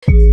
Hello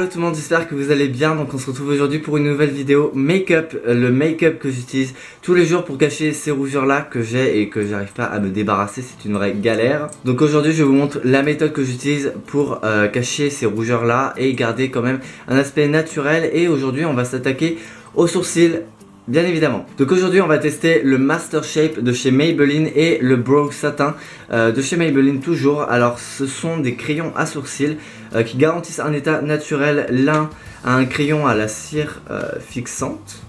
tout le monde, j'espère que vous allez bien. Donc on se retrouve aujourd'hui pour une nouvelle vidéo make-up. Le make-up que j'utilise tous les jours pour cacher ces rougeurs là que j'ai et que j'arrive pas à me débarrasser, c'est une vraie galère. Donc aujourd'hui je vous montre la méthode que j'utilise pour cacher ces rougeurs là et garder quand même un aspect naturel. Et aujourd'hui on va s'attaquer aux sourcils, bien évidemment. Donc aujourd'hui on va tester le Master Shape de chez Maybelline et le Brow Satin de chez Maybelline toujours. Alors ce sont des crayons à sourcils qui garantissent un état naturel. L'un a un crayon à la cire fixante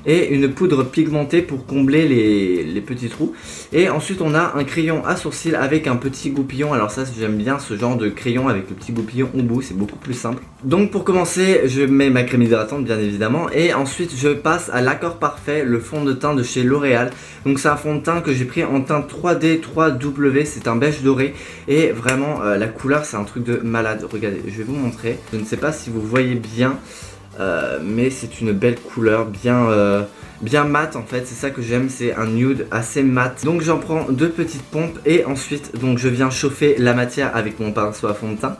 et une poudre pigmentée pour combler les petits trous. Et ensuite on a un crayon à sourcils avec un petit goupillon. Alors ça j'aime bien ce genre de crayon avec le petit goupillon au bout, c'est beaucoup plus simple. Donc pour commencer je mets ma crème hydratante bien évidemment. Et ensuite je passe à l'Accord Parfait, le fond de teint de chez L'Oréal. Donc c'est un fond de teint que j'ai pris en teint 3D 3W, c'est un beige doré. Et vraiment la couleur c'est un truc de malade. Regardez, je vais vous montrer. Je ne sais pas si vous voyez bien, mais c'est une belle couleur, bien mat en fait, c'est ça que j'aime, c'est un nude assez mat. Donc j'en prends deux petites pompes et ensuite donc je viens chauffer la matière avec mon pinceau à fond de teint.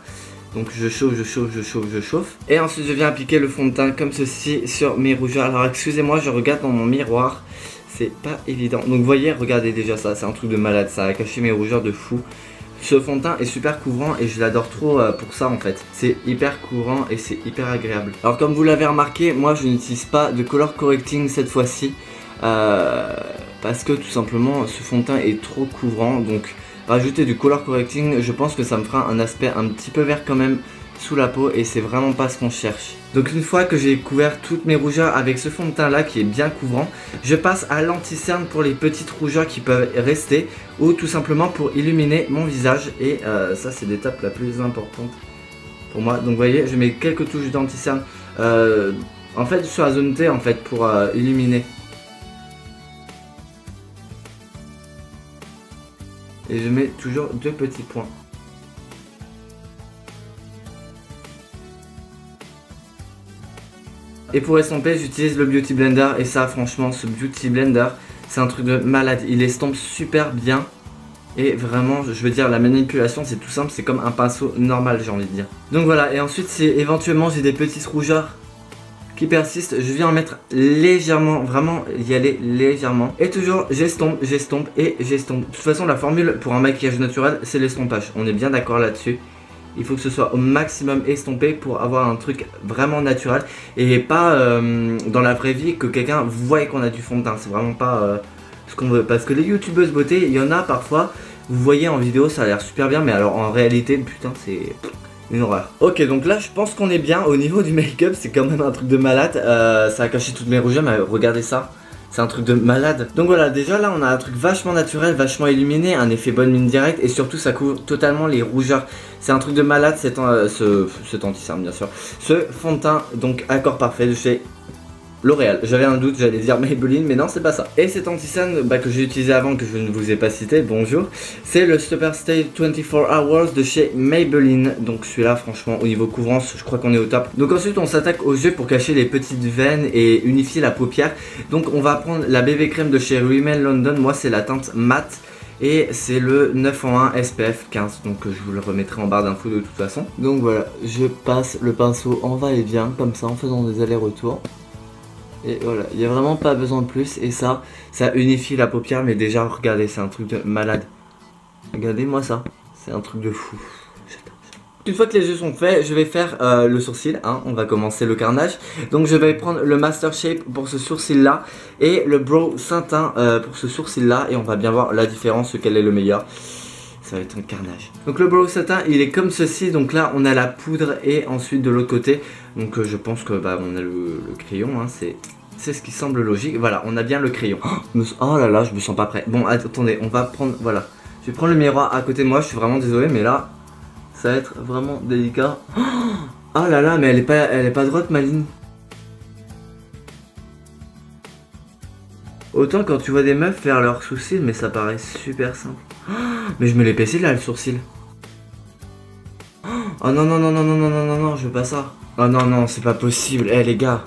Donc je chauffe et ensuite je viens appliquer le fond de teint comme ceci sur mes rougeurs. Alors excusez-moi, je regarde dans mon miroir, c'est pas évident. Donc vous voyez, regardez déjà ça, c'est un truc de malade, ça a caché mes rougeurs de fou. Ce fond de teint est super couvrant et je l'adore trop pour ça en fait. C'est hyper couvrant et c'est hyper agréable. Alors comme vous l'avez remarqué, moi je n'utilise pas de color correcting cette fois-ci parce que tout simplement ce fond de teint est trop couvrant. Donc rajouter du color correcting, je pense que ça me fera un aspect un petit peu vert quand même sous la peau et c'est vraiment pas ce qu'on cherche. Donc une fois que j'ai couvert toutes mes rougeurs avec ce fond de teint là qui est bien couvrant, je passe à l'anti-cerne pour les petites rougeurs qui peuvent rester ou tout simplement pour illuminer mon visage. Et ça c'est l'étape la plus importante pour moi. Donc vous voyez, je mets quelques touches d'anti-cerne en fait sur la zone T en fait pour illuminer. Et je mets toujours deux petits points. Et pour estomper j'utilise le Beauty Blender et ça franchement ce Beauty Blender c'est un truc de malade, il estompe super bien. Et vraiment je veux dire la manipulation c'est tout simple, c'est comme un pinceau normal j'ai envie de dire. Donc voilà, et ensuite si éventuellement j'ai des petites rougeurs qui persistent, je viens en mettre légèrement, vraiment y aller légèrement. Et toujours j'estompe et j'estompe. De toute façon la formule pour un maquillage naturel c'est l'estompage, on est bien d'accord là-dessus. Il faut que ce soit au maximum estompé pour avoir un truc vraiment naturel et pas dans la vraie vie que quelqu'un voie qu'on a du fond de teint. C'est vraiment pas ce qu'on veut. Parce que les youtubeuses beauté, il y en a parfois, vous voyez en vidéo ça a l'air super bien, mais alors en réalité, putain, c'est une horreur. Ok, donc là je pense qu'on est bien au niveau du make-up, c'est quand même un truc de malade. Ça a caché toutes mes rougeurs, mais regardez ça. C'est un truc de malade. Donc voilà, déjà là on a un truc vachement naturel, vachement illuminé, un effet bonne mine directe et surtout ça couvre totalement les rougeurs. C'est un truc de malade cet anti-cerne bien sûr. Ce fond de teint donc Accord Parfait de chez L'Oréal. J'avais un doute, j'allais dire Maybelline, mais non c'est pas ça. Et cet anti-cerne que j'ai utilisé avant, que je ne vous ai pas cité, bonjour, c'est le Super Stay 24 Hours de chez Maybelline. Donc celui-là franchement au niveau couvrance je crois qu'on est au top. Donc ensuite on s'attaque aux yeux pour cacher les petites veines et unifier la paupière. Donc on va prendre la BB crème de chez Rimmel London, moi c'est la teinte mat. Et c'est le 9 en 1 SPF 15, donc je vous le remettrai en barre d'infos de toute façon. Donc voilà, je passe le pinceau en va-et-vient comme ça en faisant des allers-retours. Et voilà, il n'y a vraiment pas besoin de plus. Et ça unifie la paupière. Mais déjà, regardez, c'est un truc de malade. Regardez-moi ça, c'est un truc de fou. Une fois que les yeux sont faits, je vais faire le sourcil, hein, on va commencer le carnage. Donc je vais prendre le Master Shape pour ce sourcil là et le Brow Satin pour ce sourcil là. Et on va bien voir la différence, lequel est le meilleur. Ça va être un carnage. Donc le Brow Satin il est comme ceci. Donc là on a la poudre et ensuite de l'autre côté. Donc je pense que on a le crayon, hein, c'est ce qui semble logique. Voilà, on a bien le crayon. Oh là là, je me sens pas prêt. Bon, attendez, on va prendre, voilà. Je vais prendre le miroir à côté de moi, je suis vraiment désolé, mais là, ça va être vraiment délicat. Oh là là, mais elle est pas droite, ma ligne. Autant quand tu vois des meufs faire leurs sourcils, mais ça paraît super simple. Mais je me l'ai pécé là, le sourcil. Oh non, non, non, non, non, non, non, non, non, je veux pas ça. Oh non, non, c'est pas possible. Eh les gars.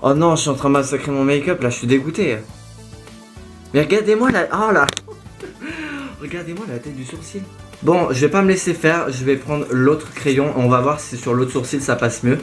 Oh non, je suis en train de massacrer mon make-up là, je suis dégoûté. Mais regardez-moi la... Oh là. Regardez-moi la tête du sourcil. Bon, je vais pas me laisser faire, je vais prendre l'autre crayon. On va voir si sur l'autre sourcil ça passe mieux.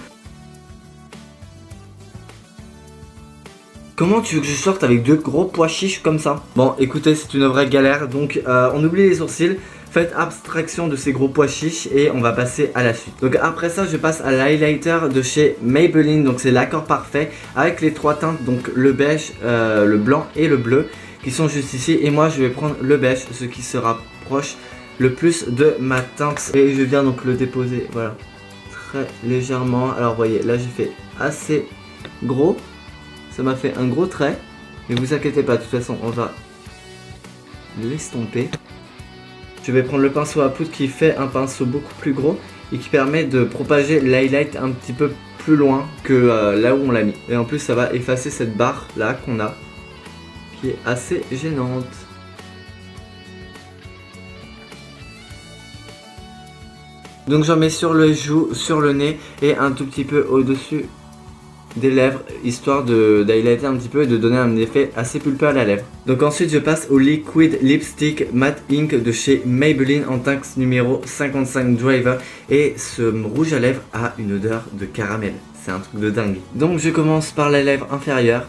Comment tu veux que je sorte avec deux gros pois chiches comme ça? Bon, écoutez, c'est une vraie galère. Donc, on oublie les sourcils. Faites abstraction de ces gros pois chiches et on va passer à la suite. Donc après ça, je passe à l'highlighter de chez Maybelline. Donc c'est l'accord parfait avec les trois teintes, donc le beige, le blanc et le bleu qui sont juste ici. Et moi, je vais prendre le beige, ce qui se rapproche le plus de ma teinte. Et je viens donc le déposer, voilà, très légèrement. Alors voyez, là j'ai fait assez gros. Ça m'a fait un gros trait. Mais vous inquiétez pas, de toute façon, on va l'estomper. Je vais prendre le pinceau à poudre qui fait un pinceau beaucoup plus gros et qui permet de propager l'highlight un petit peu plus loin que là où on l'a mis. Et en plus ça va effacer cette barre là qu'on a qui est assez gênante. Donc j'en mets sur le joue, sur le nez et un tout petit peu au-dessus des lèvres, histoire d'highlighter un petit peu et de donner un effet assez pulpeux à la lèvre. Donc ensuite je passe au Liquid Lipstick Matte Ink de chez Maybelline en teint numéro 55 Driver. Et ce rouge à lèvres a une odeur de caramel, c'est un truc de dingue. Donc je commence par la lèvre inférieure.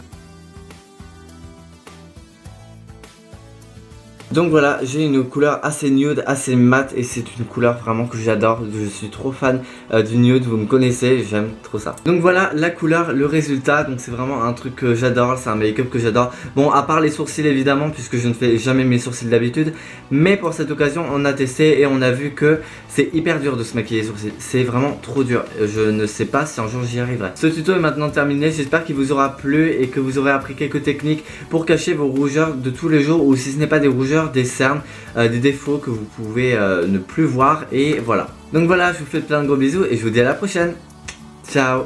Donc voilà, j'ai une couleur assez nude, assez mat et c'est une couleur vraiment que j'adore. Je suis trop fan du nude, vous me connaissez, j'aime trop ça. Donc voilà la couleur, le résultat, donc c'est vraiment un truc que j'adore, c'est un make-up que j'adore. Bon, à part les sourcils évidemment, puisque je ne fais jamais mes sourcils d'habitude. Mais pour cette occasion, on a testé et on a vu que c'est hyper dur de se maquiller les sourcils. C'est vraiment trop dur, je ne sais pas si un jour j'y arriverai. Ce tuto est maintenant terminé, j'espère qu'il vous aura plu et que vous aurez appris quelques techniques pour cacher vos rougeurs de tous les jours. Ou si ce n'est pas des rougeurs, des cernes, des défauts que vous pouvez ne plus voir. Et voilà. Donc voilà, je vous fais plein de gros bisous et je vous dis à la prochaine. Ciao.